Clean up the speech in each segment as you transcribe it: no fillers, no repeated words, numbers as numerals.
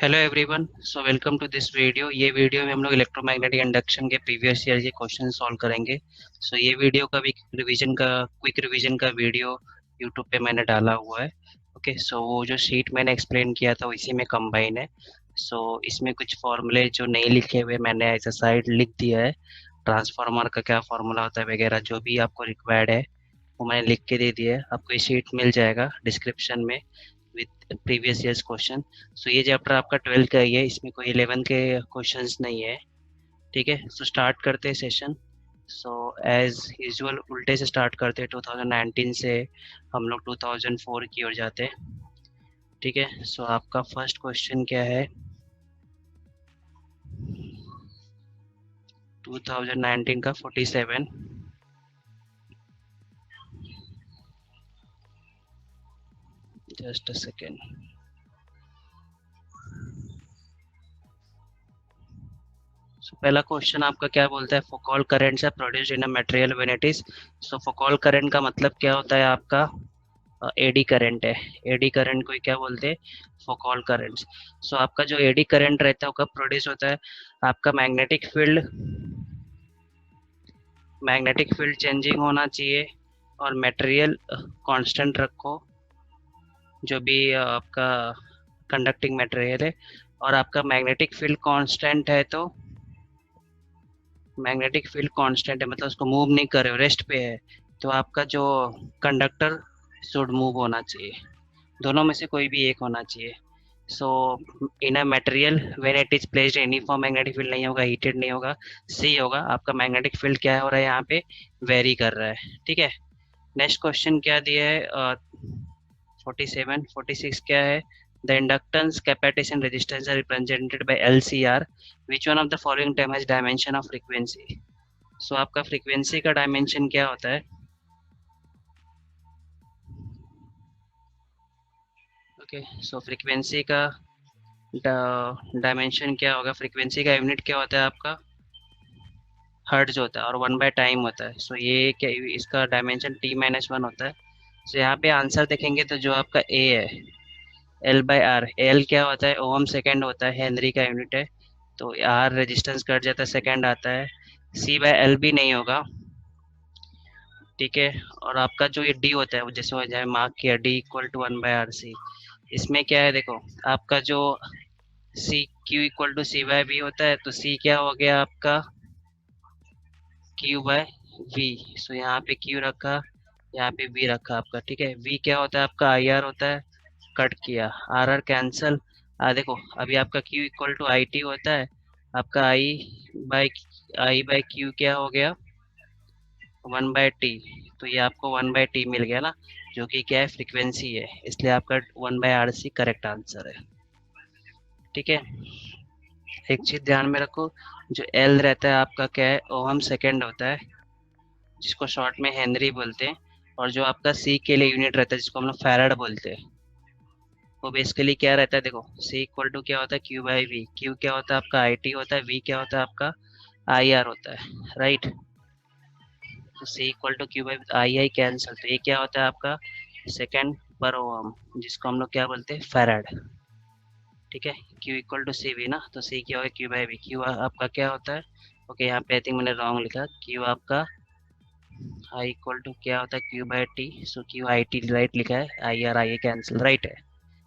Hello everyone, so welcome to this video. ये video में हम लोग इलेक्ट्रोमैग्नेटिक इंडक्शन के प्रीवियस ईयर के क्वेश्चन सॉल्व करेंगे। सो ये वीडियो का भी क्विक रिवीजन का वीडियो यूट्यूब पे मैंने डाला हुआ है। ओके, सो वो जो शीट मैंने एक्सप्लेन किया था वो इसी में कंबाइन है। सो इसमें कुछ फॉर्मूले जो नहीं लिखे हुए मैंने एज अ साइड लिख दिया है। ट्रांसफार्मर का क्या फार्मूला होता है वगैरह जो भी आपको रिक्वायर्ड है वो मैंने लिख के दे दिया है। आपको ये शीट मिल जाएगा डिस्क्रिप्शन में विद प्रीवियस ईयर्स क्वेश्चन। सो ये चैप्टर आपका 12 का ही है, इसमें कोई 11 के क्वेश्चंस नहीं है। ठीक है, सो स्टार्ट करते हैं सेशन। सो एज यूजुअल उल्टे से स्टार्ट करते हैं। 2019 से हम लोग 2004 की ओर जाते हैं। ठीक है, सो आपका फर्स्ट क्वेश्चन क्या है? 2019 का 47। Just a second. सो पहला क्वेश्चन आपका क्या बोलता है? Foucault currents are produced in a material when it is. So Foucault current का मतलब क्या होता है आपका? एडी करंट है। एडी करंट को क्या बोलते हैं? फोकॉल करंट्स। सो आपका जो एडी करंट रहता है वो कब प्रोड्यूस होता है? आपका मैग्नेटिक फील्ड चेंजिंग होना चाहिए और मटेरियल कांस्टेंट रखो, जो भी आपका कंडक्टिंग मटेरियल है। और आपका मैग्नेटिक फील्ड कांस्टेंट है तो मैग्नेटिक फील्ड कांस्टेंट है मतलब उसको मूव नहीं कर रहे हो, रेस्ट पे है, तो आपका जो कंडक्टर शुड मूव होना चाहिए। दोनों में से कोई भी एक होना चाहिए। So in a material when it is placed uniform magnetic field नहीं होगा, हीटेड नहीं होगा, सी होगा। आपका मैग्नेटिक फील्ड क्या हो रहा है यहाँ पे? वेरी कर रहा है। ठीक है, नेक्स्ट क्वेश्चन क्या दिया है? 47 46 क्या है? The inductance capacitance and resistance are represented by L C R. Which one of the following term has dimension of frequency? So आपका फ्रीक्वेंसी का डायमेंशन क्या होता है? ओके, सो फ्रीक्वेंसी का डायमेंशन क्या होगा? फ्रीक्वेंसी का यूनिट क्या होता है आपका? हर्ट्ज होता है और 1/टाइम होता है। सो ये क्या, इसका डायमेंशन t-1 होता है। सो यहाँ पे आंसर देखेंगे तो जो आपका ए है, L/R। एल क्या होता है? ओम सेकेंड होता है, हेनरी का यूनिट है। तो आर रेजिस्टेंस कट जाता है, सेकेंड आता है। C/L भी नहीं होगा। ठीक है, और आपका जो ये डी होता है वो जैसे हो जाए मार्क किया, D = 1/RC। इसमें क्या है देखो, आपका जो सी Q = C/V होता है, तो सी क्या हो गया आपका? Q/V। सो यहाँ पे Q रखा, यहाँ पे V रखा आपका। ठीक है, V क्या होता है आपका? IR होता है, कट किया, RR कैंसल। देखो अभी आपका Q = IT होता है, आपका बाई क्यू क्या हो गया? 1/T। तो ये आपको 1/T मिल गया ना, जो कि क्या है? फ्रीक्वेंसी है, इसलिए आपका 1/RC करेक्ट आंसर है। ठीक है, एक चीज ध्यान में रखो, जो एल रहता है आपका क्या है? ओहम सेकेंड होता है, जिसको शॉर्ट में हेनरी बोलते हैं। और जो आपका सी के लिए यूनिट रहता है जिसको हम लोग फैराड बोलते हैं, वो बेसिकली क्या रहता है? देखो C = क्या होता है? Q/V। Q क्या होता है आपका? IT होता है। V क्या होता है आपका? IR होता है, राइट। तो C = Q/II कैंसल, तो ये क्या होता है आपका? सेकेंड पर ओहम, जिसको हम लोग क्या बोलते हैं? फैराड। ठीक है, Q = CV ना, तो C क्या होगा? Q/V। Q आपका क्या होता है? ओके, यहाँ पे आई थिंक मैंने रॉन्ग लिखा। Q आपका I = क्या होता है? Q/T। सो QIT राइट लिखा है, IR कैंसिल, राइट है।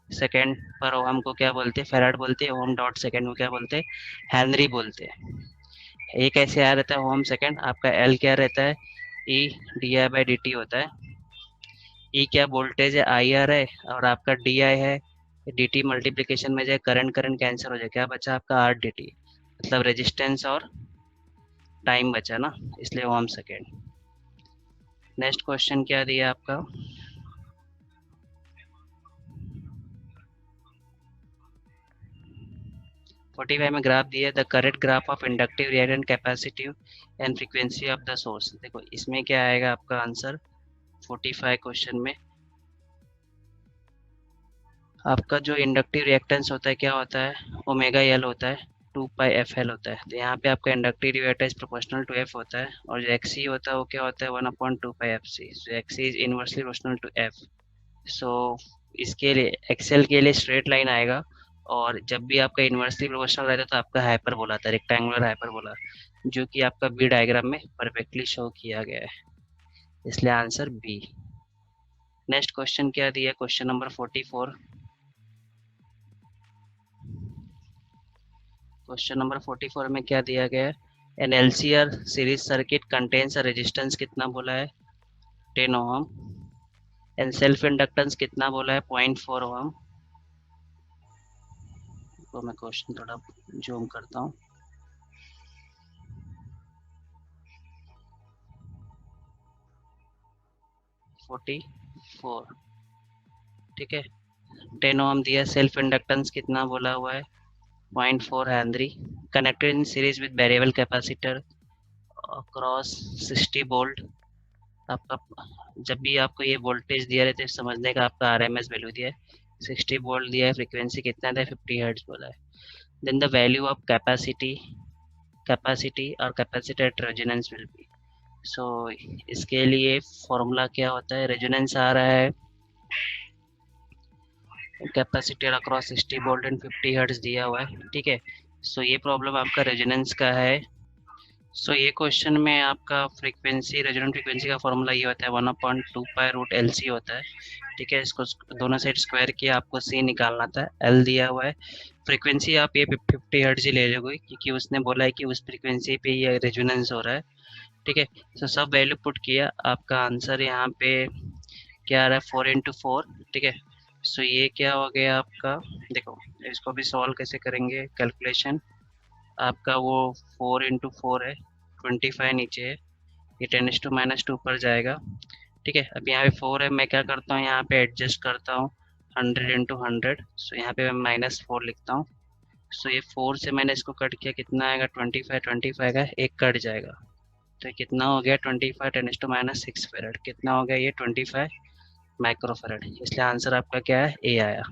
सेकेंड पर ओहम को क्या बोलते हैं? फैराड बोलते हैं। ओहम डॉट सेकेंड को क्या बोलते हैं? हेनरी बोलते हैं। ए कैसे आ रहता है? Ohm second. आपका एल क्या रहता है? E/DI/dt होता है। ई क्या वोल्टेज है? IR है, और आपका DI है। DT मल्टीप्लीकेशन में जाए, करंट करंट कैंसिल हो जाए, क्या बचा आपका? RDT, मतलब रेजिस्टेंस और टाइम बचा ना, इसलिए ओहम सेकेंड। नेक्स्ट क्वेश्चन क्या दिया आपका? 45 में ग्राफ दिया, the correct graph of inductive reactance capacitive and frequency of the source. देखो इसमें क्या आएगा आपका आंसर 45 क्वेश्चन में? आपका जो इंडक्टिव रिएक्टेंस होता है क्या होता है? ओमेगा एल होता है, 2πFL होता है। तो यहाँ पे आपका inductive reactance proportional to F होता है, और जो एक्सी होता है वो क्या होता है? 1/2πFC। So X C is inversely proportional to F. So इसके लिए एक्सएल के लिए स्ट्रेट लाइन आएगा, और जब भी आपका इन्वर्सली प्रोपोर्शनल रहता है तो आपका हाइपरबोला आता है, रेक्टेंगुलर हाइपरबोला, जो कि आपका बी डायग्राम में परफेक्टली शो किया गया है, इसलिए आंसर बी। नेक्स्ट क्वेश्चन क्या दिया, क्वेश्चन नंबर 44। क्वेश्चन नंबर 44 में क्या दिया गया है, an LCR series circuit contains resistance कितना बोला है, 10 ओम, एंड सेल्फ इंडक्टेंस कितना बोला है, 0.4 ओम। तो मैं क्वेश्चन थोड़ा जूम करता हूँ। फोर्टी फोर, ठीक है, 10 ओम दिया, सेल्फ इंडक्टेंस कितना बोला हुआ है, 0.4 Henry, connected in series with variable capacitor across 60 volt. आपका जब भी आपको ये वोल्टेज दिया रहता है समझने का, आपका आरएमएस वैल्यू दिया है 60 वोल्ट दिया है, फ्रीक्वेंसी कितना दिया है 50 हर्ट्ज बोला है। Then the value of capacity और capacitor resonance will be. So इसके लिए फॉर्मूला क्या होता है, रेजोनेंस आ रहा है capacitor across 60 volt and 50 hertz दिया हुआ है, ठीक है। सो ये प्रॉब्लम आपका रेजोनेंस का है। सो ये क्वेश्चन में आपका फ्रीक्वेंसी, रेजोनेंट फ्रीक्वेंसी का फॉर्मूला ये होता है 1/2 पाई रूट एल सी होता है, ठीक है। इसको दोनों साइड स्क्वायर किया, आपको सी निकालना था, एल दिया हुआ है। फ्रीक्वेंसी आप ये 50 हर्ट्ज ही ले लोगे क्योंकि उसने बोला है कि उस फ्रीक्वेंसी पे ये रेजोनेंस हो रहा है, ठीक है। तो सब वैल्यू पुट किया, आपका आंसर यहाँ पे क्या आ रहा है, 4 × 4, ठीक है। सो ये क्या हो गया आपका, देखो इसको भी सॉल्व कैसे करेंगे कैलकुलेशन, आपका वो 4 × 4 है, 25 नीचे है, ये 10⁻² पर जाएगा, ठीक है। अब यहाँ पे 4 है, मैं क्या करता हूँ यहाँ पे एडजस्ट करता हूँ 100 × 100। सो यहाँ पे मैं -4 लिखता हूँ। सो ये 4 से मैंने इसको कट किया, कितना आएगा 25 का एक कट जाएगा, तो कितना हो गया 25 10⁻6 फेरड, कितना हो गया ये 25 माइक्रोफेरड, इसलिए आंसर आपका क्या है, ए आया,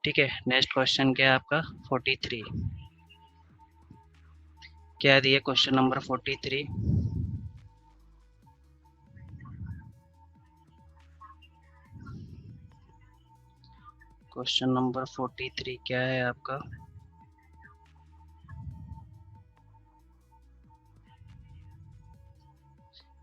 ठीक है। नेक्स्ट क्वेश्चन क्या है आपका 43, क्या दिया क्वेश्चन नंबर 43। क्वेश्चन नंबर 43 क्या है आपका,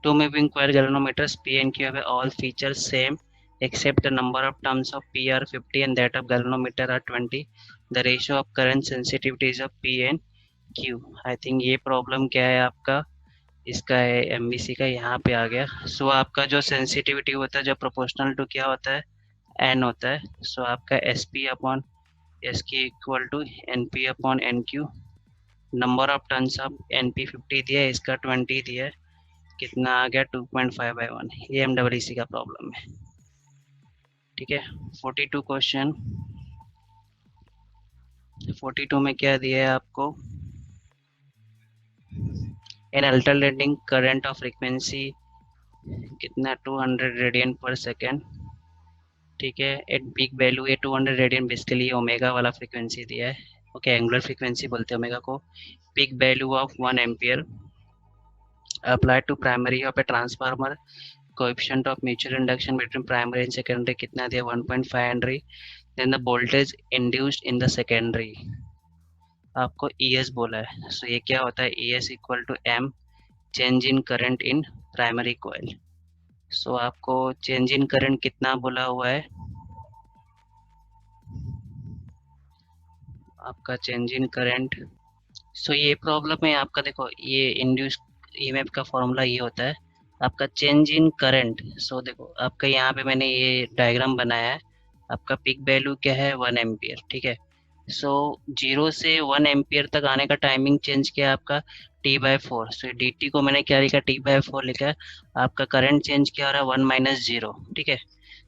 two moving coil galvanometers P and Q have all features same except the number of turns of P are 50 and that of galvanometer are 20. The ratio of current sensitivities of P and Q. I think ये problem क्या है आपका, इसका है MBC का, यहाँ पे आ गया। सो आपका जो सेंसिटिविटी होता है जो प्रोपोर्शनल टू क्या होता है, एन होता है। सो आपका एस पी अपॉन एस की equal to N P upon N Q, number of turns of N P 50 दिया है, इसका 20 दिया है, कितना आ गया 2.5/1, ये एमडब्ल्यूसी का प्रॉब्लम है, ठीक है। 42 क्वेश्चन, 42 में क्या दिया है आपको, an alternating current of frequency कितना 200 रेडियन पर सेकेंड, ठीक है। एट पीक वैल्यू ये 200 रेडियन बेसिकली ओमेगा वाला फ्रीक्वेंसी दिया है, ओके, एंगुलर फ्रीक्वेंसी बोलते हैं ओमेगा को। Peak value of 1 ampere apply to primary of a transformer, coefficient of mutual induction between primary and secondary कितना दिया 1.5 henry, then the voltage induced in the secondary आपको ES बोला है। सो ये क्या होता है, ES equal to M change in current in primary coil. So आपको चेंज इन करंट कितना बोला हुआ है, आपका चेंज इन करंट। सो ये प्रॉब्लम है आपका, देखो ये इंड्यूस ईएमएफ का फॉर्मूला ये होता है आपका चेंज इन करंट। सो देखो आपका यहाँ पे मैंने ये डायग्राम बनाया है, आपका पीक वैल्यू क्या है 1 एम्पियर, ठीक है। सो 0 से 1 एम्पियर तक आने का टाइमिंग चेंज किया आपका T/4। सो dt को मैंने क्या लिखा, T/4 लिखा है। आपका करंट चेंज क्या हो रहा है 1 - 0, ठीक है।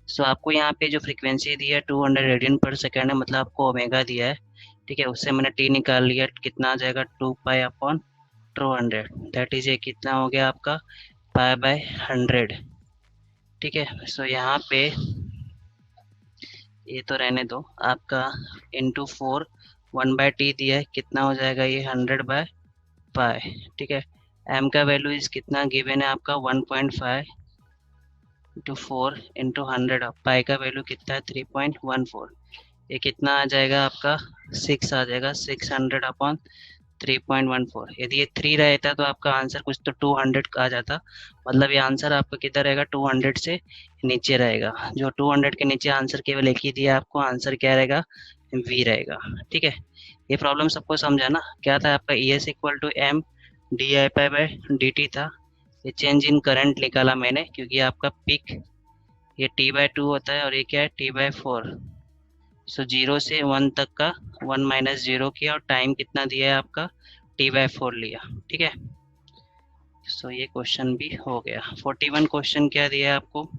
सो आपको यहाँ पे जो फ्रीक्वेंसी दी है 200 रेडियन पर सेकेंड है, मतलब आपको ओमेगा दिया है, ठीक है। उससे मैंने टी निकाल लिया, कितना आ जाएगा 2π/200, दैट इज ये कितना हो गया आपका π/100, ठीक है। सो यहाँ पे ये तो रहने दो, आपका इंटू 4 1/t दिया है, कितना हो जाएगा ये 100/π, ठीक है। एम का वैल्यू इस कितना गिवन है आपका 1.5 × 4 × 100, पाई का वैल्यू कितना है 3.14, ये कितना आ जाएगा आपका 6 आ जाएगा, 600 अपॉन 3.14। यदि ये 3 रहता तो आपका आंसर कुछ तो 200 आ जाता। मतलब ये आंसर आपका कितना रहेगा, 200 से नीचे रहेगा। जो 200 के नीचे आंसर केवल एक ही दिया आपको, आंसर क्या रहेगा, वी रहेगा। ठीक है, ये प्रॉब्लम सबको समझा ना। क्या था आपका, E S equal to M D I pi by D T था। ये चेंज इन करंट निकाला मैंने, क्योंकि आपका पीक ये t/2 होता है और ये क्या है t/4। सो 0 से 1 तक का 1 माइनस 0 किया और टाइम कितना दिया है आपका t/4 लिया। ठीक है, सो ये क्वेश्चन भी हो गया। 41 क्वेश्चन क्या दिया है आपको,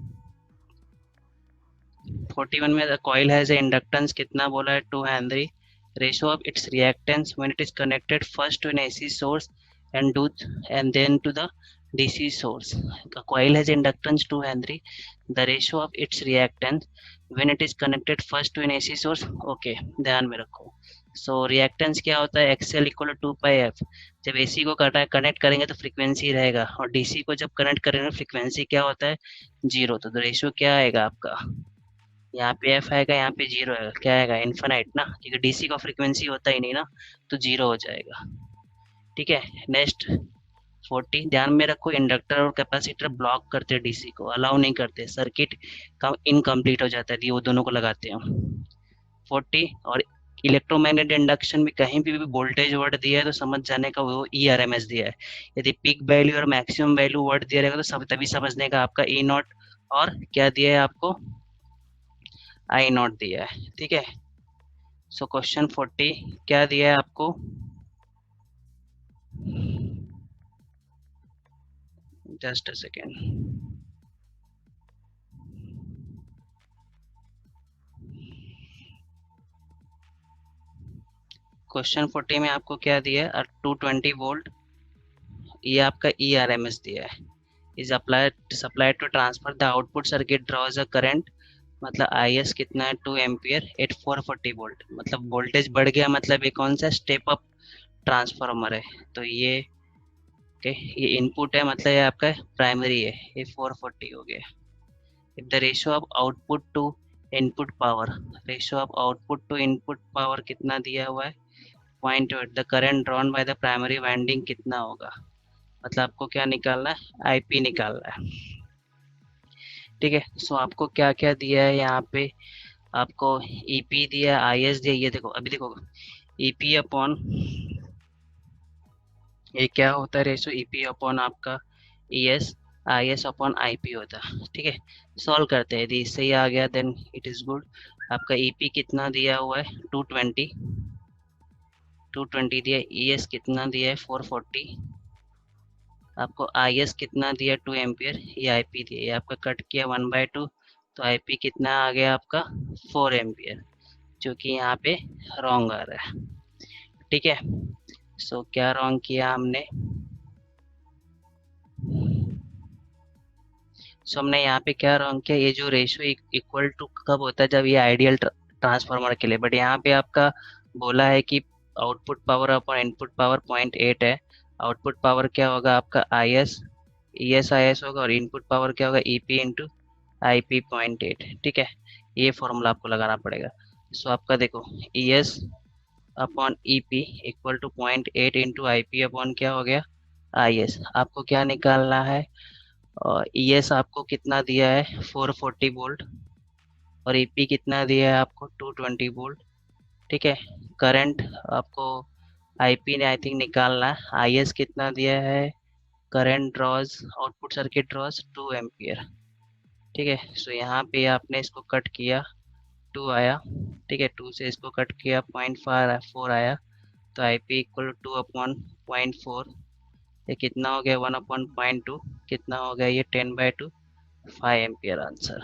41 में the coil has a inductance कितना बोला है, 2 henry. Ratio of its reactance when it is connected first to an AC source and do and then to the DC source. Coil has inductance 2 henry, the ratio of its reactance when it is connected first to an AC source. Okay, ध्यान में रखो। So reactance क्या होता है, XL equal to 2 pi F. जब AC को connect करेंगे तो फ्रीक्वेंसी रहेगा, और डीसी को जब कनेक्ट करेंगे फ्रीक्वेंसी क्या होता है, 0। तो रेशियो क्या आएगा आपका, यहाँ पे एफ आएगा, यहाँ पे 0 आएगा, क्या आएगा, इन्फिनाइट ना, क्योंकि डीसी का फ्रीक्वेंसी होता ही नहीं ना, तो 0 हो जाएगा। ठीक है, नेक्स्ट 40 ध्यान में रखो, इंडक्टर और कैपेसिटर ब्लॉक करते हैं डीसी को, अलाउ नहीं करते, सर्किट का इनकम्प्लीट हो जाता है यदि वो दोनों को लगाते हो। 40 और इलेक्ट्रोमैग्नेटिक इंडक्शन में कहीं भी वोल्टेज वर्ड दिया है तो समझ जाने का वो ई आर एम एस दिया है। यदि पिक वैल्यू और मैक्सिमम वैल्यू वर्ड दिया रहेगा तो सब तभी समझने का आपका ई नॉट और क्या दिया है आपको, आई नॉट दिया है। ठीक है, सो क्वेश्चन 40 क्या दिया है आपको, जस्ट अ सेकेंड। क्वेश्चन 40 में आपको क्या दिया है, 220 वोल्ट, ये आपका ई आर एम एस दिया है, is applied supplied to transfer the output circuit draws a current. मतलब आई एस कितना है, 2 एम्पियर एट 440 वोल्ट। मतलब वोल्टेज बढ़ गया, मतलब ये कौन सा स्टेप अप ट्रांसफार्मर है। तो ये ओके, ये इनपुट है, मतलब ये आपका प्राइमरी है, ये 440 हो गया। If the ratio of output to input power, ratio of output to input power कितना दिया हुआ है, 0.8, the current drawn by the primary winding कितना होगा। मतलब आपको क्या निकालना है, आईपी निकालना है। ठीक है, सो आपको क्या क्या दिया है यहाँ पे, आपको ईपी दिया, आईएस दिया। ये देखो, अभी देखो, ईपी अपॉन ये क्या होता है रेशो, ईपी अपॉन आपका ईएस, आईएस अपॉन आईपी होता है। ठीक है, सॉल्व करते हैं, यदि इससे ही आ गया देन इट इज गुड। आपका ईपी कितना दिया हुआ है, 220 दिया, ईएस कितना दिया है 440, आपको आईएस कितना दिया 2 एम्पियर, ये आईपी दिया, ये आपका कट किया 1/2, तो आईपी कितना आ गया आपका 4 एम्पियर, जो कि यहाँ पे रॉन्ग आ रहा है। ठीक है, सो क्या रॉन्ग किया हमने, सो हमने यहाँ पे क्या रॉन्ग किया, ये जो रेशियो इक्वल टू कब होता है, जब ये आइडियल ट्रांसफार्मर के लिए, बट यहाँ पे आपका बोला है कि output power upon input power 0.8 है। आउटपुट पावर क्या होगा आपका I S, E S I S होगा, और इनपुट पावर क्या होगा, E P into I P 0.8। ठीक है, ये फॉर्मूला आपको लगाना पड़ेगा। सो आपका देखो, E S upon E P equal to 0.8 into I P upon क्या हो गया, आई एस। आपको क्या निकालना है, और ई एस आपको कितना दिया है 440 वोल्ट, और ईपी कितना दिया है आपको 220 वोल्ट। ठीक है, करंट आपको आईपी ने आई थिंक निकालना है, आईएस कितना दिया है, current draws output circuit draws 2 ampere. ठीक है, सो यहाँ पे आपने इसको कट किया, 2 आया। ठीक है, 2 से इसको कट किया, 0.4 आया, तो आई पी इक्वल 2/0.4, ये कितना हो गया 1/0.2, कितना हो गया ये 10/2, 5 एम्पियर आंसर।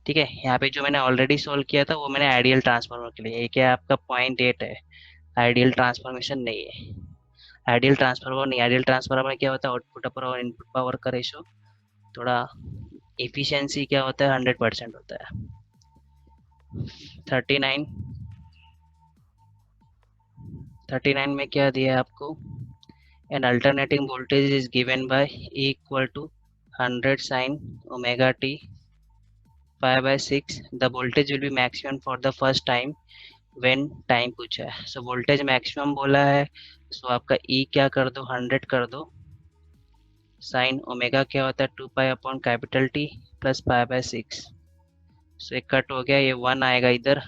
ठीक है, यहाँ पे जो मैंने ऑलरेडी सोल्व किया था वो मैंने आइडियल ट्रांसफार्मर के लिए, ये क्या आपका 0.8 है, आइडियल ट्रांसफॉर्मेशन नहीं है। आइडियल ट्रांसफार्मर नहीं, आइडियल ट्रांसफार्मर में क्या होता है, आउटपुट पावर और इनपुट पावर का रेशो थोड़ा, एफिशिएंसी क्या होता है 100% होता है। 39 39 में क्या दिया है आपको, an alternating voltage is given by E equal to 100 sin omega T 5/6 the voltage will be maximum for the first time when time पूछा है। सो वोल्टेज मैक्सिमम बोला है, सो आपका ई क्या कर दो 100 कर दो, साइन ओमेगा क्या होता है 2 pi upon capital T plus 5/6। सो एक कट हो गया, ये 1 आएगा इधर,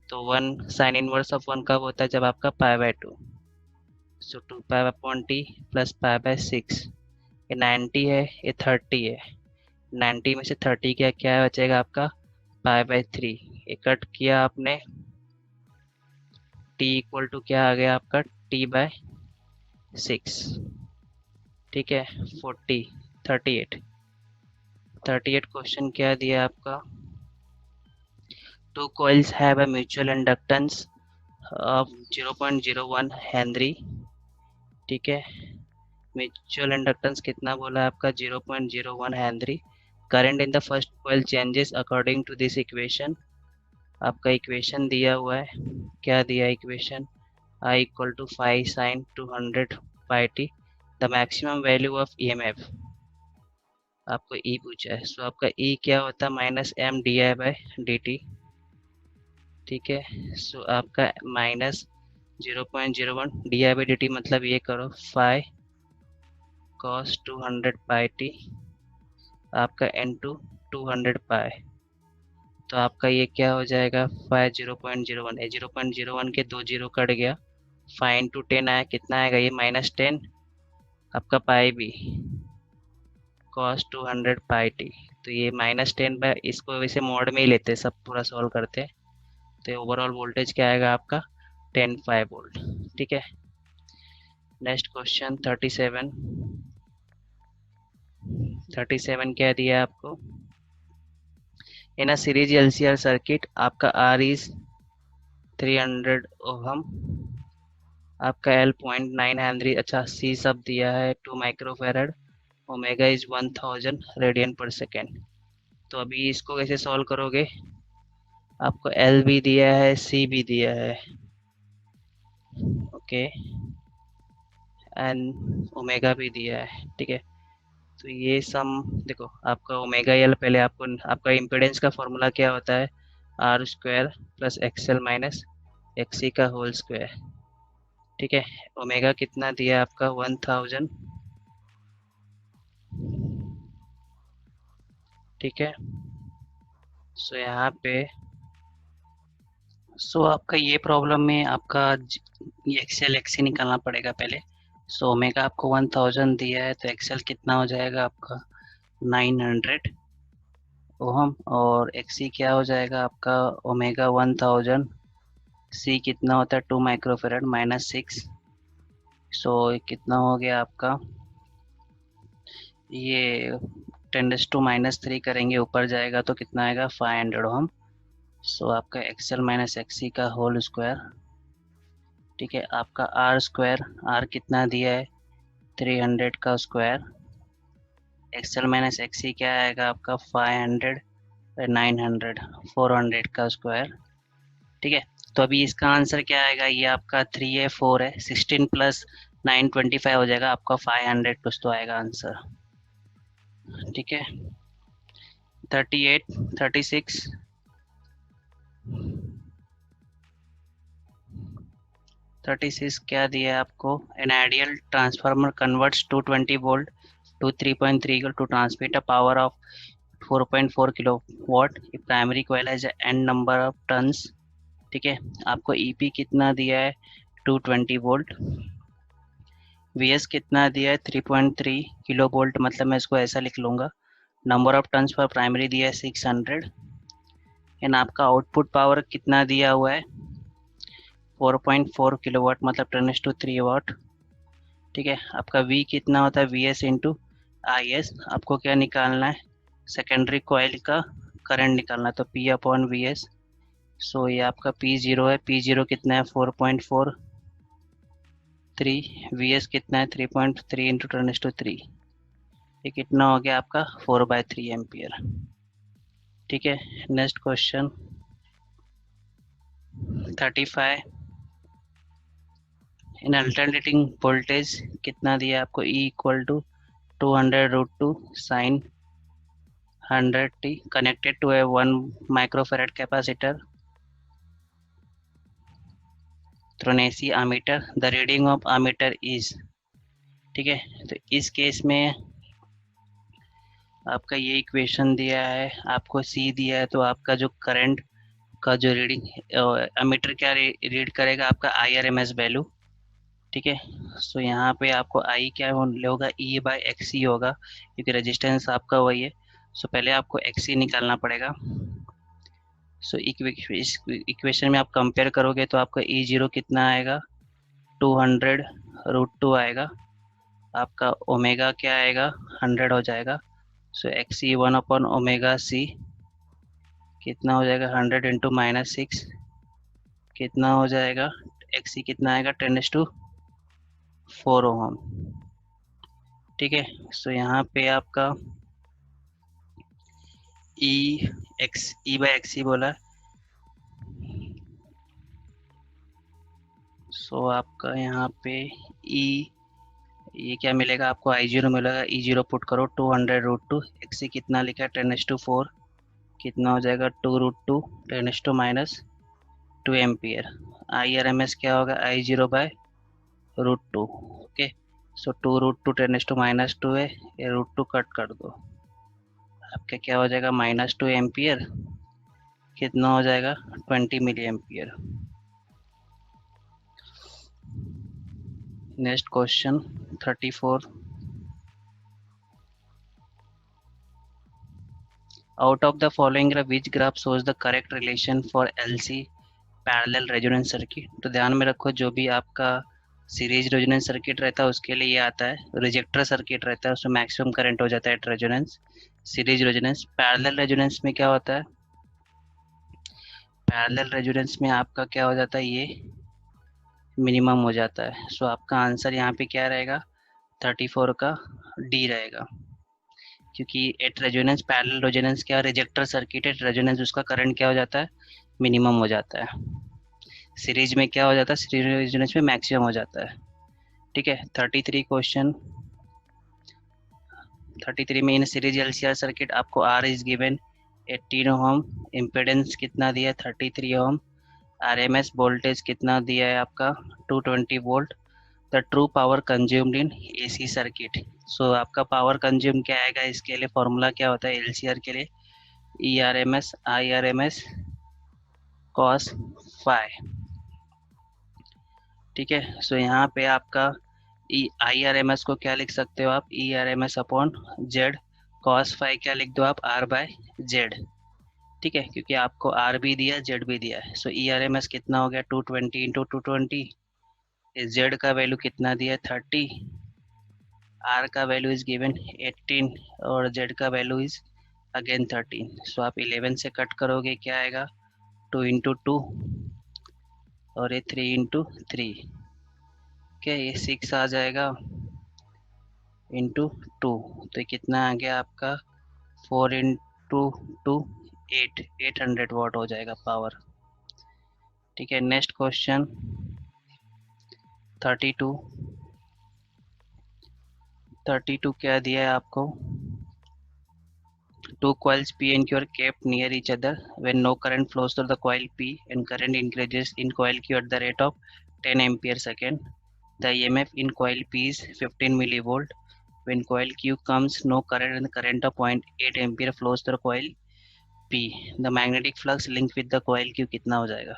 तो 1 साइन इनवर्स ऑफ 1 कब होता है जब आपका π/2। सो 2 पाई अपॉन टी प्लस 5/6, ये 90 है, ये 30 है, 90 में से 30 क्या क्या बचेगा आपका π/3। ये कट किया आपने, t इक्वल टू क्या आ गया आपका t/6, ठीक है 40 38 38 क्वेश्चन क्या दिया आपका, two coils have a mutual inductance of 0.01 henry, ठीक है म्यूचुअल इंडक्टेंस कितना बोला है आपका 0.01 henry. Current in the first coil changes according to this equation, आपका इक्वेशन दिया हुआ है, क्या दिया equation, I equal to 5 sine 200 pi T, the maximum value of EMF आपको E पूछा है। सो आपका E क्या होता है -M/dI/dt, ठीक है। सो आपका -0.01 मतलब ये करो 5 cos 200 पाई टी आपका into 200 पाई, तो आपका ये क्या हो जाएगा 5 0.01, 0.01 के 2 जीरो कट गया, 5 इंटू 10 आया, कितना आएगा ये -10 आपका पाई भी cos 200 पाई टी, तो ये -10 बाय, इसको वैसे मोड में ही लेते सब पूरा सॉल्व करते, तो ओवरऑल वोल्टेज क्या आएगा आपका 10 वोल्ट, ठीक है। नेक्स्ट क्वेश्चन 37 क्या दिया है आपको, इन अ सीरीज LCR सर्किट आपका R इज 300 ओहम, आपका L 0.9 हेनरी, अच्छा C सब दिया है 2 माइक्रोफेराड, ओमेगा इज 1000 रेडियन पर सेकेंड। तो अभी इसको कैसे सॉल्व करोगे, आपको L भी दिया है C भी दिया है, ओके एंड ओमेगा भी दिया है, ठीक है। तो ये सम देखो आपका ओमेगा एल, पहले आपको आपका इम्पिडेंस का फॉर्मूला क्या होता है R² plus XL minus XC का होल स्क्वायर, ठीक है। ओमेगा कितना दिया आपका 1000, ठीक है। सो यहाँ पे आपका ये प्रॉब्लम में आपका एक्सेल एक्सी निकालना पड़ेगा पहले। सो ओमेगा आपको 1000 दिया है, तो एक्सेल कितना हो जाएगा आपका 900 ओहम, और एक्सी क्या हो जाएगा आपका ओमेगा 1000, सी कितना होता है 2 माइक्रोफेराड -6, सो कितना हो गया आपका, ये 10⁻³ करेंगे ऊपर जाएगा तो कितना आएगा 500 ओहम। सो आपका एक्सएल माइनस एक्सी का होल स्क्वायर, ठीक है। आपका R² कितना दिया है 300 का स्क्वायर, एक्सएल माइनस एक्सी क्या आएगा आपका 500 900 400 का स्क्वायर, ठीक है। तो अभी इसका आंसर क्या आएगा, ये आपका 3 है 4 है 16 प्लस 9 25 हो जाएगा, आपका 500 कुछ तो आएगा आंसर, ठीक है। 38 36 36 क्या दिया है आपको, an ideal transformer converts 220 volt to 3.3 to transmit a power of 4.4 kilowatt, primary coil has n number of turns, ठीक है। आपको ईपी कितना दिया है 220 वोल्ट, वीएस कितना दिया है 3.3 किलो वोल्ट, मतलब मैं इसको ऐसा लिख लूँगा, number of turns per primary दिया है 600, एंड आपका आउटपुट पावर कितना दिया हुआ है 4.4 किलोवाट मतलब 10⁻³ वाट, ठीक है। आपका V कितना होता है VS इंटू IS, आपको क्या निकालना है सेकेंडरी कॉइल का करंट निकालना है, तो P/VS। सो ये आपका P0 है, P0 कितना है 4.43, VS कितना है 3.3 इंटू 10⁻³, ये कितना हो गया आपका 4/3 एम्पियर, ठीक है। Next question 35, in alternating voltage कितना दिया आपको E equal to 200√2 sine 100t connected to a 1 microfarad capacitor through an AC ammeter. The reading of ammeter is, ठीक है। तो इस केस में आपका ये इक्वेशन दिया है, आपको सी दिया है, तो आपका जो करंट का जो रीडिंग अमीटर क्या रीड करेगा, आपका IRMS वैल्यू, ठीक है। सो यहाँ पे आपको आई क्या होगा, ई बाई एक्स ई होगा, क्योंकि रेजिस्टेंस आपका वही है। सो पहले आपको एक्स ई निकालना पड़ेगा। सो इस इक्वेशन में आप कंपेयर करोगे तो आपका ई जीरो कितना आएगा, 200√2 आएगा। आपका ओमेगा क्या आएगा, 100 हो जाएगा। सो एक्स ई 1/ओमेगा सी कितना हो जाएगा, 100 × कितना हो जाएगा, एक्स ई कितना आएगा, 10⁻⁴ ओम, ठीक है। सो यहाँ पे आपका ई बाई एक्स ई बोला। सो आपका यहाँ पे ई ये क्या मिलेगा आपको, I0 मिलेगा। E0 पुट करो, 200√2, एक्स ई कितना लिखा है, 10⁻⁴, कितना हो जाएगा, 2√2 10⁻⁻2 एम्पियर। IRMS क्या होगा, I0/√2, ओके। सो 2√2 10⁻⁻2 है, ये √2 कट कर दो, आपका क्या हो जाएगा, -2 एम्पियर, कितना हो जाएगा, 20 milli ampere. Next question 34। Out of the following graph, which graph shows the correct relation for LC parallel resonance circuit? तो ध्यान में रखो, जो भी आपका सीरीज रेजोनेंस सर्किट रहता है उसके लिए ये आता है। रिजेक्टर सर्किट रहता है उसमें मैक्सिमम करंट हो जाता है at resonance. Series resonance, parallel resonance में क्या होता है, पैरेलल रेजोनेंस में आपका क्या हो जाता है, ये मिनिमम हो जाता है। सो आपका आंसर यहाँ पे क्या रहेगा, 34 का डी रहेगा, क्योंकि एट रेजोनेंस, पैरेलल रेजोनेंस क्या, रिजेक्टर सर्किट एट रेजोनेंस उसका करंट क्या हो जाता है, मिनिमम हो जाता है। सीरीज में क्या हो जाता है, सीरीज रेजोनेंस में मैक्सिमम हो जाता है, ठीक है। 33 क्वेश्चन 33 में इन सीरीज LCR सर्किट आपको R is given 18 ohm, impedance कितना दिया है, 33 ओम, RMS वोल्टेज कितना दिया है आपका, 220 volt. The true power consumed in AC circuit. So आपका पावर कंज्यूम क्या आएगा, इसके लिए फॉर्मूला क्या होता है LCR के लिए, ERMS IRMS cos phi, ठीक है। सो यहाँ पे आपका IRMS को क्या लिख सकते हो आप, ERMS/Z, cos phi क्या लिख दो आप, R/Z, ठीक है, क्योंकि आपको R भी दिया Z भी दिया है। सो ERMS कितना हो गया, 220 × 220, Z का वैल्यू कितना दिया है, 30, R का वैल्यू इज गिवन 18 और Z का वैल्यू इज अगेन 13। सो आप 11 से कट करोगे, क्या आएगा, 2 × 2 और ये 3 × 3, क्या ये 6 आ जाएगा, इंटू 2, तो ये कितना आ गया आपका, 4 × 2 800 वाट हो जाएगा पावर, ठीक है। नेक्स्ट क्वेश्चन 32 क्या दिया है आपको, two coils P and Q are kept near each other when no current flows through the coil P and current increases in coil Q at the rate of 10 ampere second. The EMF in coil P is 15 millivolt. When coil Q comes no current and the current of 0.8 ampere flows through coil P. The magnetic flux linked with the coil Q कितना हो जाएगा?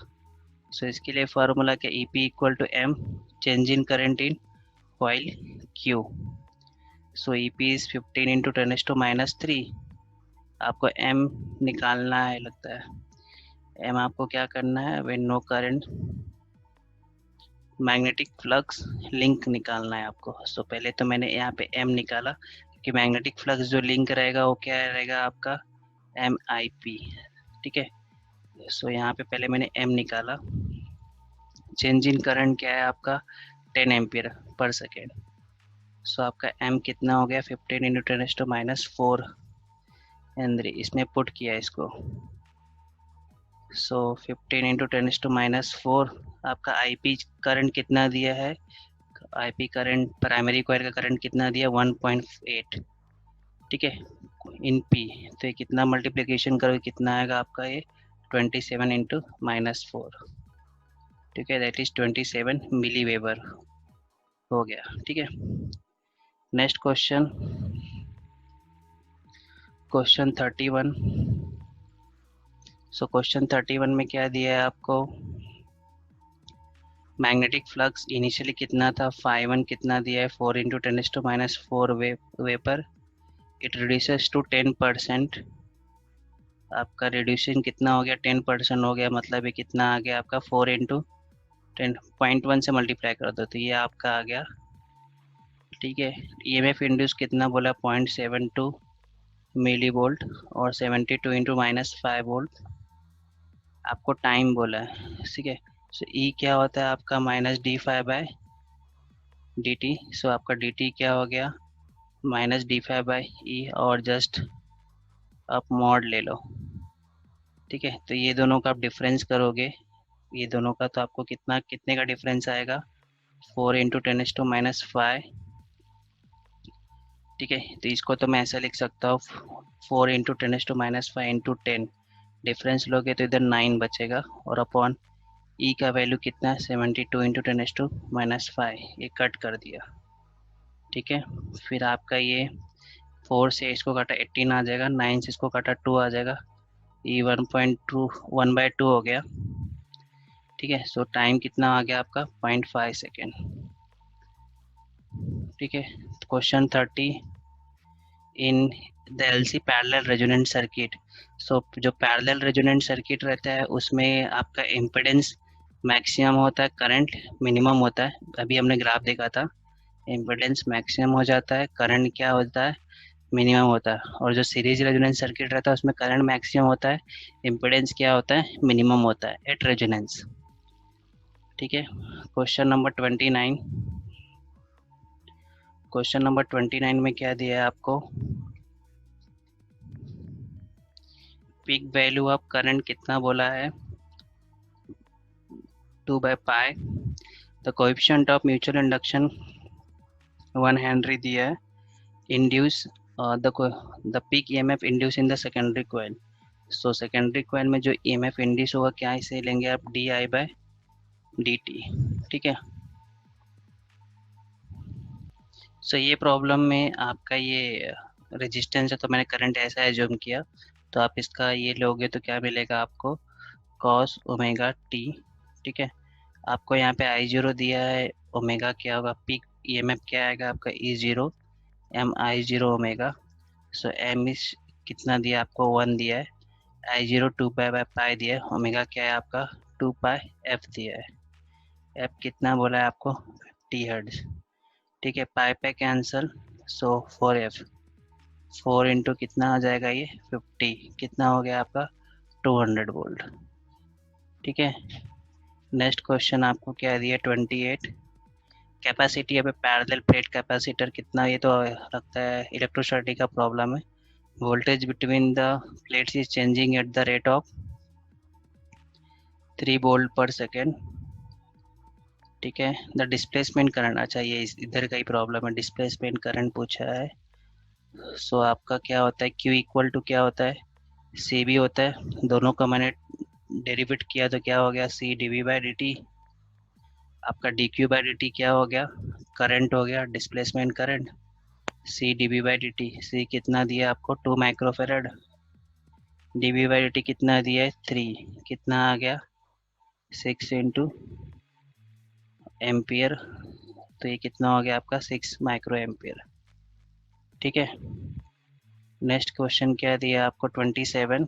So इसके लिए formula क्या, EP equal to M change in current in coil Q. So EP is 15 into 10⁻⁻3. आपको M निकालना है लगता है। M आपको क्या करना है, when no current, magnetic flux link निकालना है आपको। सो पहले तो मैंने यहाँ पे M निकाला, कि मैग्नेटिक फ्लक्स जो लिंक रहेगा वो क्या रहेगा आपका, MIP, ठीक है। सो यहाँ पे पहले मैंने M निकाला। चेंज इन करंट क्या है आपका, 10 एम्पियर पर सेकेंड। सो आपका M कितना हो गया, 15 × 10⁻⁴ हेनरी, इसमें पुट किया इसको। सो 15 × 10⁻⁴, आपका IP करंट कितना दिया है, IP करंट प्राइमरी कॉइल का करंट कितना दिया, 1.8, ठीक है, इन पी। तो ये कितना मल्टीप्लिकेशन करोगे, कितना आएगा आपका ये 27 इंटू -4। ठीक है, दैट इज 27 मिली वेबर हो गया। ठीक है, next question, question 31। So question 31 में क्या दिया है आपको, मैग्नेटिक फ्लक्स इनिशियली कितना था, φ1 कितना दिया है, 4 into 10⁻⁴ weber, it reduces to 10%। आपका रिड्यूशन कितना हो गया, 10% हो गया, मतलब ये कितना आ गया आपका 4 इंटू 10.1 से मल्टीप्लाई कर दो तो ये आपका आ गया। ठीक है, ईएमएफ इंड्यूस कितना बोला, 0.72 मिली वोल्ट और 72 इंटू -5 वोल्ट। आपको टाइम बोला है। ठीक है, सो ई क्या होता है आपका -d∅/dt। सो आपका dt क्या हो गया, -d∅/e, और जस्ट आप मॉड ले लो। ठीक है, तो ये दोनों का आप डिफरेंस करोगे, ये दोनों का तो आपको कितना, कितने का डिफरेंस आएगा, 4 इंटू 10⁻⁵। ठीक है, तो इसको तो मैं ऐसा लिख सकता हूँ, 4 इंटू 10⁻⁵ इंटू 10, डिफरेंस लोगे तो इधर 9 बचेगा, और अपॉन ई का वैल्यू कितना है, 72 इंटू 10⁻⁵, ये कट कर दिया। ठीक है, फिर आपका ये 4 से इसको काटा 18 आ जाएगा, 9 से इसको काटा 2 आ जाएगा, ई 1.2 1/2 हो गया। ठीक है, सो टाइम कितना आ गया आपका 0.5 सेकेंड। ठीक है, question 30, in the LC parallel resonant circuit. So जो पैरेलल रेजोनेंट सर्किट रहता है उसमें आपका इम्पिडेंस मैक्सिमम होता है, करंट मिनिमम होता है। अभी हमने ग्राफ देखा था, इम्पिडेंस मैक्सिमम हो जाता है, करंट क्या होता है, मिनिमम होता है। और जो सीरीज रेजोनेंस सर्किट रहता है उसमें करंट मैक्सिमम होता है, इम्पिडेंस क्या होता है, मिनिमम होता है एट रेजोनेंस। ठीक है, क्वेश्चन नंबर 29। क्वेश्चन नंबर 29 में क्या दिया है आपको, पीक वैल्यू ऑफ करंट कितना बोला है, 2/π। The coefficient of mutual induction 1 henry दिया है, induce the peak EMF induce in the secondary coil. So secondary coil में जो ईएमएफ इंड्यूस होगा क्या, इसे लेंगे आप di/dt। ठीक है, सो ये प्रॉब्लम में आपका ये रेजिस्टेंस है, तो मैंने करंट ऐसा एज्यूम किया, तो आप इसका ये लोगे तो क्या मिलेगा आपको, cos ओमेगा टी। ठीक है, आपको यहाँ पे I0 दिया है, ओमेगा क्या होगा, पीक ईएमएफ क्या आएगा आपका E0 mi0 ओमेगा। सो एम इस कितना दिया आपको, 1 दिया है, I0 2π/π दिया है, ओमेगा क्या है आपका 2π/f दिया है, एफ कितना बोला है आपको 50 हर्ट्ज। ठीक है, पाई पे कैंसल, सो 4f, 4 इंटू कितना आ जाएगा ये 50, कितना हो गया आपका 200 वोल्ट। ठीक है, नेक्स्ट क्वेश्चन आपको क्या दिया 28, कैपेसिटी अब पैरेलल प्लेट कैपेसिटर कितना, ये तो लगता है इलेक्ट्रोस्टैटिक का प्रॉब्लम है। Voltage between the plates is changing at the rate of 3 volt पर सेकेंड। ठीक है, द डिस्प्लेसमेंट करंट, अच्छा ये इधर का ही प्रॉब्लम है, डिस्प्लेसमेंट करंट पूछा है। सो आपका क्या होता है, Q इक्वल टू क्या होता है, सी भी होता है, दोनों का मैंने डेरिवेट किया तो क्या हो गया, सी dv/dt। आपका dq/dt क्या हो गया, करंट हो गया, डिस्प्लेसमेंट करंट, सी dv/dt। सी कितना दिया आपको 2 माइक्रोफेरेड, dv/dt कितना दिया है 3, कितना आ गया 6 इंटू एम्पियर, तो ये कितना हो गया आपका 6 माइक्रो एम्पियर। ठीक है, नेक्स्ट क्वेश्चन क्या दिया आपको 27,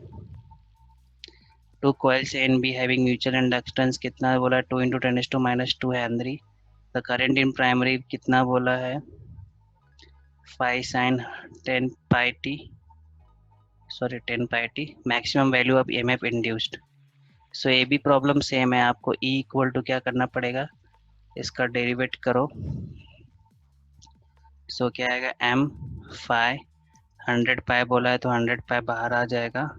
to coils A and B having mutual inductance कितना बोला, 2 into 10⁻² henry. The current in primary कितना बोला है, 5 sin 10πt, sorry 10πt, maximum value of EMF induced. So ये भी प्रॉब्लम सेम है, आपको E इक्वल टू क्या करना पड़ेगा, इसका डेरिवेट करो। सो क्या आएगा m फाइ, 100π बोला है तो 100π बाहर आ जाएगा,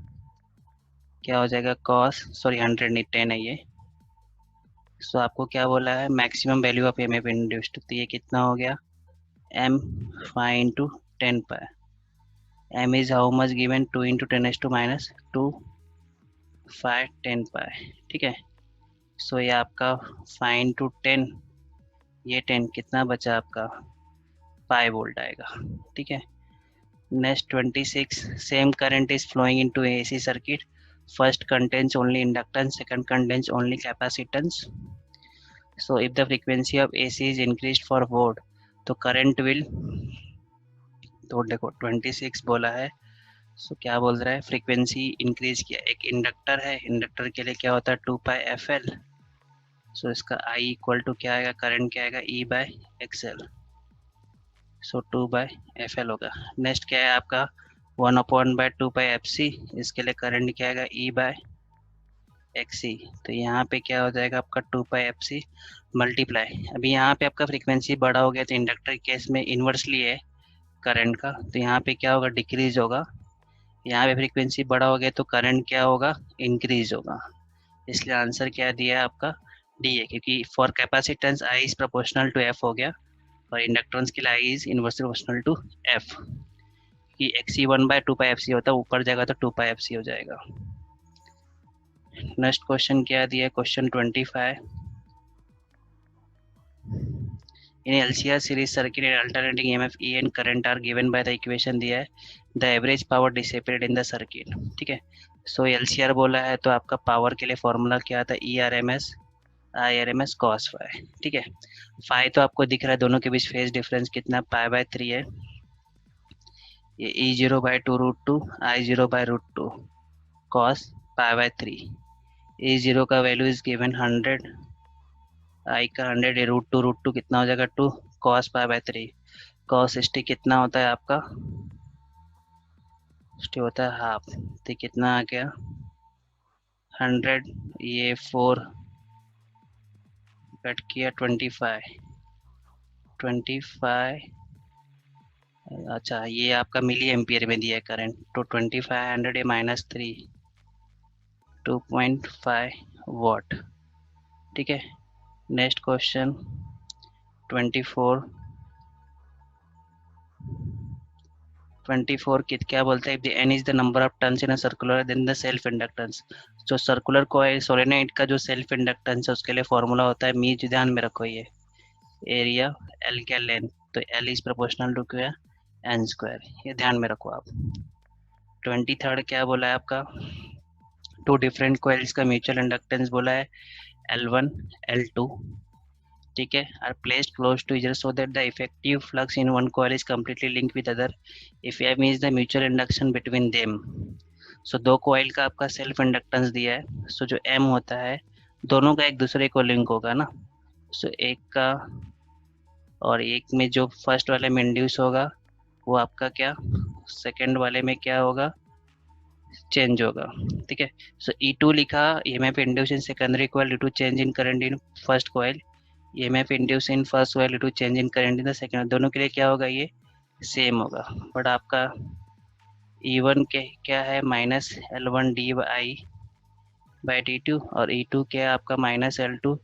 क्या हो जाएगा cos, सॉरी 100 नहीं 10 है ये। सो आपको क्या बोला है, maximum value of EMF induced, तो ये कितना हो गया m 5 into 10π। m is how much given 2 into 10 raised to minus 2 5 10 पाई, ठीक है। सो ये आपका 5 into 10, ये 10 कितना बचा आपका 5 वोल्ट आएगा, ठीक है। Next 26, same current is flowing into AC circuit, first contains only inductance, second contains only capacitance. So if the frequency of AC is increased for volt, तो करंट विल, तो देखो 26 बोला है, सो क्या बोल रहा है, फ्रीक्वेंसी इंक्रीज किया, एक इंडक्टर है, इंडक्टर के लिए क्या होता है 2 पाई एफ एल। सो इसका आई इक्वल टू क्या आएगा, करंट क्या आएगा E by X L, so 2 by F L होगा। नेक्स्ट क्या है आपका 1/2 पाई एफ सी, इसके लिए करंट क्या आएगा ई बाय एक्स सी। तो यहाँ पे क्या हो जाएगा आपका 2 पाई एफ सी मल्टीप्लाई, अभी यहाँ पे आपका फ्रीक्वेंसी बड़ा हो गया तो इंडक्टर केस में इन्वर्सली है करंट का, तो यहाँ पे क्या होगा डिक्रीज होगा, यहाँ पे फ्रीक्वेंसी बड़ा हो गया तो करंट क्या होगा इंक्रीज होगा, इसलिए आंसर क्या दिया है आपका डी है, क्योंकि for capacitance I is proportional to F हो गया और इंडक्टेंस के लिए I is inversely proportional to F, कि X C 1/2 pi F C होता है, ऊपर जाएगा तो 2 पाई एफ सी हो जाएगा। नेक्स्ट क्वेश्चन क्या दिया है, question 25, in LCR series circuit and alternating EMF E and current are given by the equation दिया है, the average power dissipated in the circuit, ठीक है। सो एलसीआर बोला है तो आपका पावर के लिए फॉर्मूला क्या आता है E R M S I R M S cos phi, ठीक है। फाई तो आपको दिख रहा है, दोनों के बीच फेज डिफरेंस कितना पाई/3 है, ये E0/2√2 I0/√2 cos पाई/3, E0 का वैल्यू इज गिवन 100, I का 100 है, √2 कितना हो जाएगा 2 cos पाई/3, cos 60 कितना होता है आपका 60 होता है हाफ, तो कितना आ गया 100, ये 4 कट किया 25, अच्छा ये आपका मिली एम्पियर में दिया है करंट, तो 2500 ये -3 2.5 वॉट, ठीक है। नेक्स्ट क्वेश्चन 24 क्या बोलते हैं, if the n is the number of turns in a circular then the self inductance, जो सर्कुलर कॉइल सोलेनोइड का जो सेल्फ इंडक्टेंस है उसके लिए फॉर्मूला होता है मी, ध्यान में रखो ये एरिया एल क्या लेंथ, तो एल इज प्रोपोर्शनल टू क्या एन स्क्वायर, ये ध्यान में रखो आप। 23 क्या बोला है आपका, टू डिफरेंट कॉइल्स का म्यूचुअल इंडक्टेंस बोला है L1 L2, ठीक है, are placed close to each other so that the effective flux in one coil is completely linked with other if M is the mutual induction between them. So दो coil का आपका self inductance दिया है, सो जो M होता है दोनों का एक दूसरे को लिंक होगा ना, सो एक का और एक में जो फर्स्ट वाले में इंड्यूस होगा वो आपका क्या सेकेंड वाले में क्या होगा चेंज होगा, ठीक है। सो E2 लिखा EMF induce in secondary coil due to change in current in first coil, EMF induce in first coil due to change in current in the second, दोनों के लिए क्या होगा ये सेम होगा, बट आपका E1 के क्या है -L1 dy/dt और E2 क्या है आपका -L2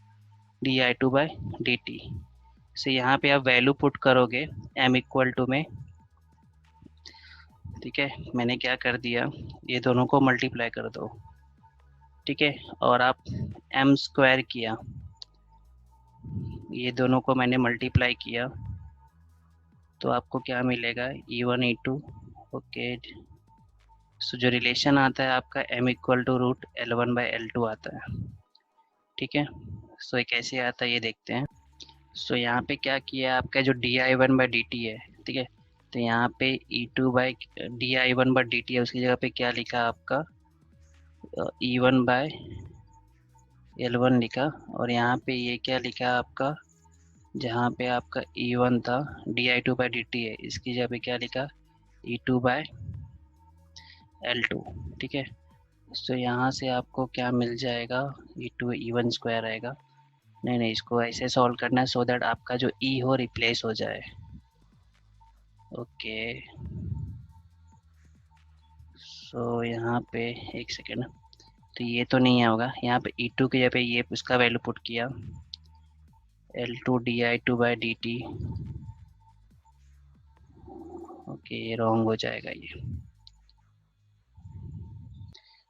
di2/dt। सो यहाँ पे आप वैल्यू पुट करोगे m इक्वल टू में, ठीक है, मैंने क्या कर दिया ये दोनों को मल्टीप्लाई कर दो, ठीक है, और आप m स्क्वायर किया, ये दोनों को मैंने मल्टीप्लाई किया तो आपको क्या मिलेगा E1 E2, ओके। सो जो रिलेशन आता है आपका m इक्वल टू √L1/L2 आता है, ठीक है। सो ये कैसे आता है ये देखते हैं। सो यहाँ पे क्या किया आपका जो di1/dt है, ठीक है, तो यहाँ पे di1/dt है, उसकी जगह पे क्या लिखा आपका E1/L1 लिखा, और यहाँ पे ये क्या लिखा आपका जहाँ पे आपका E1 था di2/dt है, इसकी जगह पे क्या लिखा E2/L2, ठीक है। सो यहाँ से आपको क्या मिल जाएगा E2 E1 स्क्वायर आएगा, नहीं इसको ऐसे सॉल्व करना है सो दैट आपका जो E हो रिप्लेस हो जाए, ओके। सो यहाँ पे एक सेकेंड, तो ये तो नहीं होगा, यहाँ पे E2 की जगह पे ये उसका वैल्यू पुट किया L2 di2/dt, कि रॉन्ग हो जाएगा ये।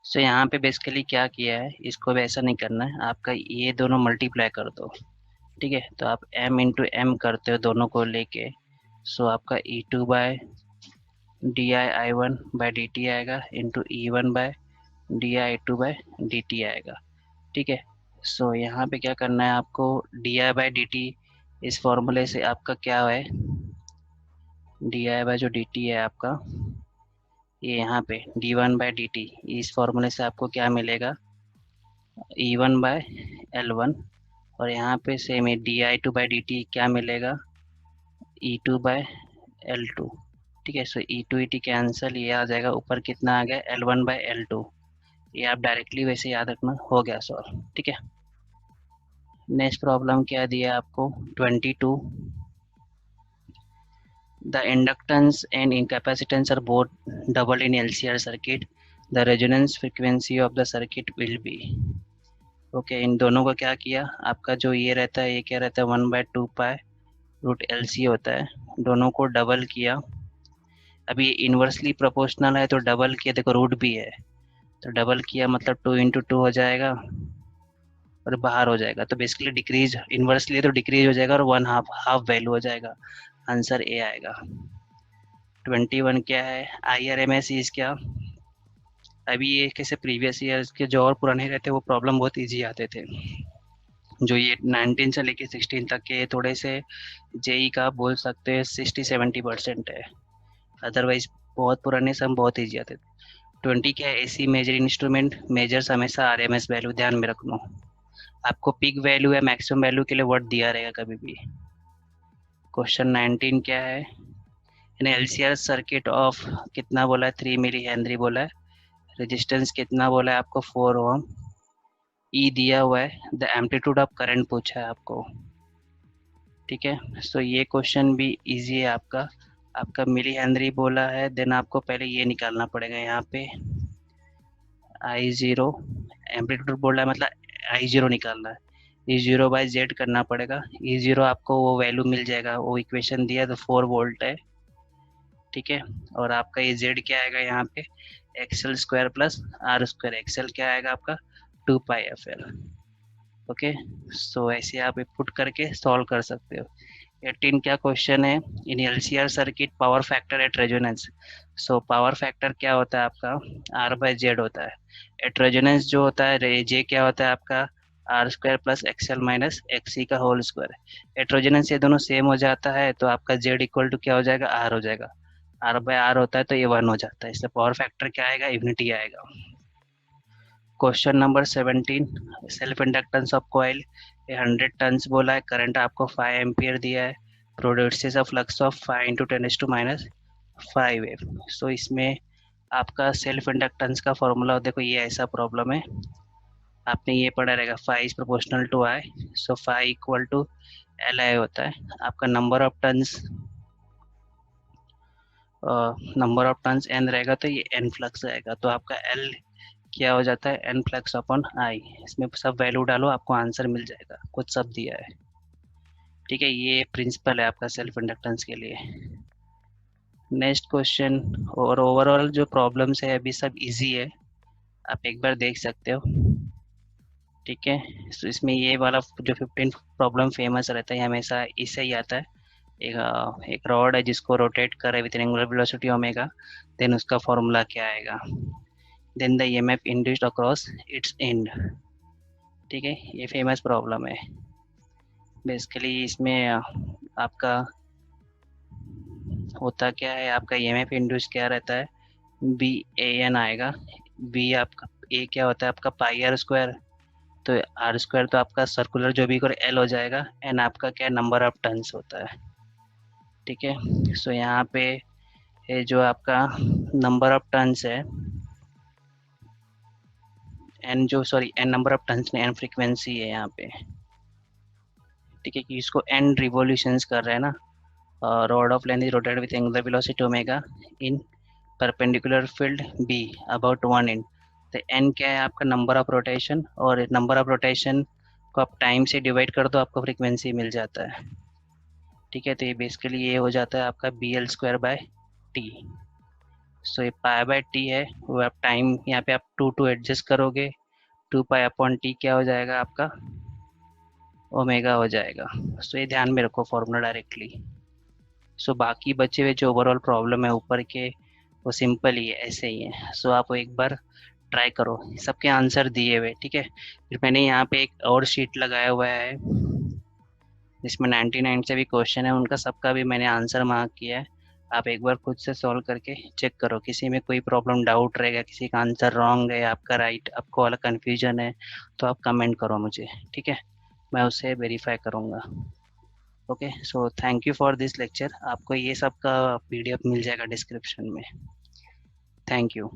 सो यहाँ पे बेसिकली क्या किया है, इसको भी ऐसा नहीं करना है, आपका ये दोनों मल्टीप्लाई कर दो, ठीक है। तो आप m इंटू एम करते हो दोनों को लेके, सो आपका E2 by D I one by D T आएगा into E1 by di2 by D T आएगा, ठीक है। सो यहाँ पे क्या करना है आपको, D I by D T, इस फॉर्मूले से आपका क्या है, डी आई बाई जो डी टी है आपका, ये यहाँ पे d1 बाई डी टी, इस फॉर्मूले से आपको क्या मिलेगा, E1 बाय L1, और यहाँ पे सेम है di2 बाई डी टी क्या मिलेगा, E2 बाय L2, ठीक है। सो E2 E2 कैंसिल, ये आ जाएगा, ऊपर कितना आ गया L1 बाय L2, ये आप डायरेक्टली वैसे याद रखना, हो गया सॉल्व, ठीक है। नेक्स्ट प्रॉब्लम क्या दिया आपको, 22, the inductance and incapacitance are both double in LCR circuit, the resonance frequency of the circuit will be, okay. इन दोनों को क्या किया, आपका जो ये रहता है, ये क्या रहता है 1/2 पाई रूट एल सी होता है, दोनों को डबल किया। अभी इन्वर्सली प्रोपोर्शनल है तो डबल किया, देखो रूट भी है तो डबल किया, मतलब 2 × 2 हो जाएगा और बाहर हो जाएगा, तो बेसिकली डिक्रीज, इन्वर्सली तो डिक्रीज हो जाएगा और वन हाफ हाफ वैल्यू हो जाएगा, आंसर ए आएगा। 21 क्या है, I R M S is क्या, अभी ये कैसे प्रीवियस ईयर के जो और पुराने रहते वो प्रॉब्लम बहुत इजी आते थे, जो ये 19 से लेके 16 तक के थोड़े से जेई का बोल सकते हैं 60-70% है, अदरवाइज बहुत पुराने सब बहुत ईजी आते थे। 20 क्या है, एसी मेजर इंस्ट्रूमेंट, मेजर्स हमेशा आरएमएस वैल्यू ध्यान में रखना, आपको पिक वैल्यू या मैक्सिमम वैल्यू के लिए वर्ड दिया रहेगा कभी भी। क्वेश्चन 19 क्या है, इन एलसीआर सर्किट ऑफ कितना बोला है, 3 मिली हेनरी बोला है, रेजिस्टेंस कितना बोला है आपको 4 ओम, ई दिया हुआ है, द एम्पलीट्यूड ऑफ करंट पूछा है आपको, ठीक है। सो ये क्वेश्चन भी इजी है आपका, आपका मिली हेनरी बोला है, देन आपको पहले ये निकालना पड़ेगा, यहाँ पे आई जीरो, एम्पलीट्यूड बोला है मतलब आई जीरो निकालना है, ई जीरो बाई जेड करना पड़ेगा, ई जीरो आपको वो वैल्यू मिल जाएगा, वो इक्वेशन दिया तो 4 वोल्ट है, ठीक है। और आपका ये जेड क्या आएगा यहाँ पे, XL square plus R square, XL क्या आएगा आपका 2 π f l, ओके। सो ऐसे आप पुट करके सॉल्व कर सकते हो। 18 क्या क्वेश्चन है, in LCR circuit power factor at resonance, so power factor क्या होता है आपका आर बाई जेड होता है, एट रेजोनेंस जो होता है जे क्या होता है आपका R square plus XL minus XC का होल स्क्वायर, एट रेजोनेंस ये दोनों सेम हो जाता है तो आपका जेड इक्वल टू क्या हो जाएगा, आर हो जाएगा, आर बाय आर होता है तो ये 1 हो जाता है, इसलिए पावर फैक्टर क्या आएगा, यूनिटी आएगा। Question number 17, self inductance of coil, ये 100 टन्स बोला है, करंट आपको 5 एम्पियर दिया है, प्रोड्यूसेस अ फ्लक्स ऑफ 5 × 10⁻⁵ सो इसमें आपका सेल्फ इंडक्टेंस का फॉर्मूला देखो, ये ऐसा प्रॉब्लम है, आपने ये पढ़ा रहेगा 5 is proportional to I, so 5 equal to L I होता है, आपका नंबर ऑफ टर्न्स एन रहेगा तो ये एन फ्लक्स आएगा, तो आपका एल क्या हो जाता है, एन फ्लक्स अपॉन आई, इसमें सब वैल्यू डालो आपको आंसर मिल जाएगा, कुछ सब दिया है, ठीक है। ये प्रिंसिपल है आपका सेल्फ इंडक्टेंस के लिए। नेक्स्ट क्वेश्चन, और ओवरऑल जो प्रॉब्लम्स है अभी सब इजी है, आप एक बार देख सकते हो, ठीक है। तो इसमें ये वाला जो 15 प्रॉब्लम फेमस रहता है हमेशा इससे ही आता है, एक रॉड है जिसको रोटेट करे with angular velocity omega, then उसका फॉर्मूला क्या आएगा, then the EMF induced across its end, ठीक है। ये फेमस प्रॉब्लम है बेसिकली, इसमें आपका होता क्या है, आपका ईएमएफ इंड्यूस क्या रहता है, बी ए एन आएगा, बी आपका ए क्या होता है आपका पाई आर स्क्वायर, तो आर स्क्वायर तो आपका सर्कुलर जो भी करे एल हो जाएगा, एन आपका क्या नंबर ऑफ टर्न्स होता है, ठीक है। सो यहाँ पे ये जो आपका नंबर ऑफ टर्न्स है, एन जो sorry N number of turns में एन फ्रीक्वेंसी है यहाँ पे, ठीक है, कि इसको एन रिवॉल्यूशंस कर रहे हैं ना, rod of length is rotated with angular velocity omega in perpendicular field b about 1 inch, तो n क्या है आपका नंबर ऑफ रोटेशन, और नंबर ऑफ रोटेशन को आप टाइम से डिवाइड कर दो आपको फ्रीक्वेंसी मिल जाता है, ठीक है। तो ये बेसिकली ये हो जाता है आपका B L square by T. So ये पाई बाय टी है, वो आप टाइम यहाँ पे आप 2 एडजस्ट करोगे, 2 पाई अपॉन टी क्या हो जाएगा आपका, ओमेगा हो जाएगा। सो ये ध्यान में रखो फॉर्मूला डायरेक्टली। सो बाकी बचे हुए जो ओवरऑल प्रॉब्लम है ऊपर के, वो सिंपल ही है, ऐसे ही है। सो आप एक बार ट्राई करो, सबके आंसर दिए हुए, ठीक है। फिर मैंने यहाँ पे एक और शीट लगाया हुआ है जिसमें 99 से भी क्वेश्चन है, उनका सबका भी मैंने आंसर मार्क किया है। आप एक बार खुद से सॉल्व करके चेक करो, किसी में कोई प्रॉब्लम डाउट रहेगा, किसी का आंसर रॉन्ग है, आपका राइट, आपको वाला कन्फ्यूजन है, तो आप कमेंट करो मुझे, ठीक है, मैं उसे वेरीफाई करूँगा। Okay, so thank you for this lecture. आपको ये सब का पीडीएफ मिल जाएगा डिस्क्रिप्शन में। Thank you.